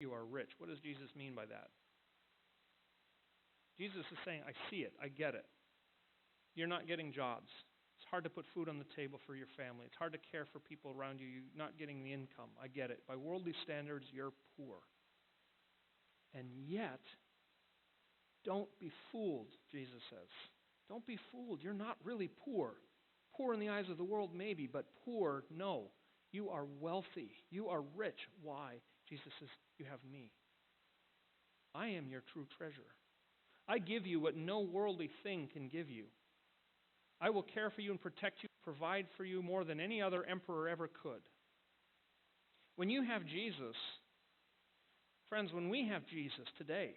you are rich. What does Jesus mean by that? Jesus is saying, I see it. I get it. You're not getting jobs. It's hard to put food on the table for your family. It's hard to care for people around you. You're not getting the income. I get it. By worldly standards, you're poor. And yet, don't be fooled, Jesus says. Don't be fooled. You're not really poor. Poor in the eyes of the world, maybe, but poor, no. You are wealthy. You are rich. Why? Jesus says, you have me. I am your true treasure. I give you what no worldly thing can give you. I will care for you and protect you, provide for you more than any other emperor ever could. When you have Jesus, friends, when we have Jesus today,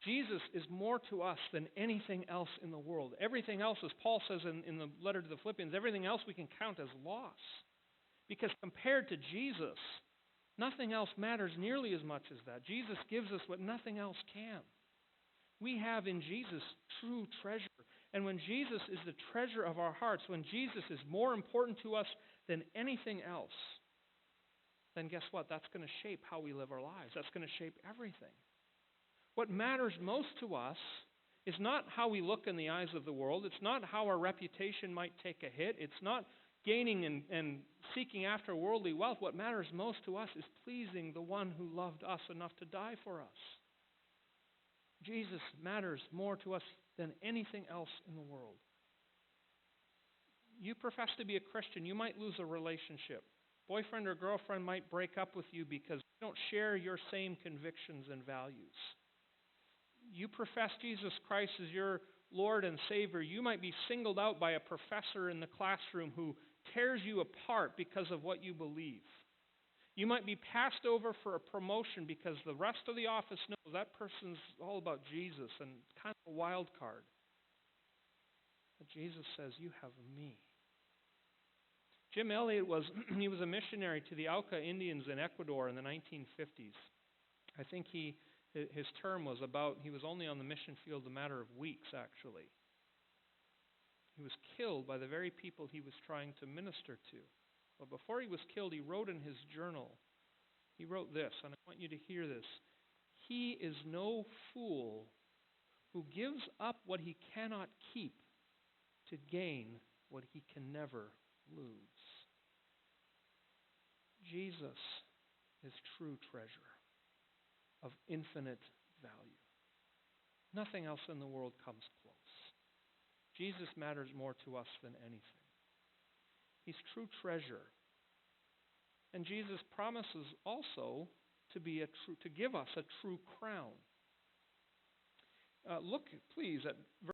Jesus is more to us than anything else in the world. Everything else, as Paul says in the letter to the Philippians, everything else we can count as loss. Because compared to Jesus, nothing else matters nearly as much as that. Jesus gives us what nothing else can. We have in Jesus true treasure. And when Jesus is the treasure of our hearts, when Jesus is more important to us than anything else, then guess what? That's going to shape how we live our lives. That's going to shape everything. What matters most to us is not how we look in the eyes of the world. It's not how our reputation might take a hit. It's not gaining and seeking after worldly wealth. What matters most to us is pleasing the one who loved us enough to die for us. Jesus matters more to us than anything else in the world. You profess to be a Christian, you might lose a relationship. Boyfriend or girlfriend might break up with you because they don't share your same convictions and values. You profess Jesus Christ as your Lord and Savior. You might be singled out by a professor in the classroom who tears you apart because of what you believe. You might be passed over for a promotion because the rest of the office knows that person's all about Jesus and kind of a wild card. But Jesus says, you have me. Jim Elliot was a missionary to the Auca Indians in Ecuador in the 1950s. I think his term was he was only on the mission field a matter of weeks, actually. He was killed by the very people he was trying to minister to. But before he was killed, he wrote in his journal, he wrote this, and I want you to hear this. He is no fool who gives up what he cannot keep to gain what he can never lose. Jesus is true treasure of infinite value. Nothing else in the world comes close. Jesus matters more to us than anything. He's true treasure. And Jesus promises also to give us a true crown. Look, please, at verse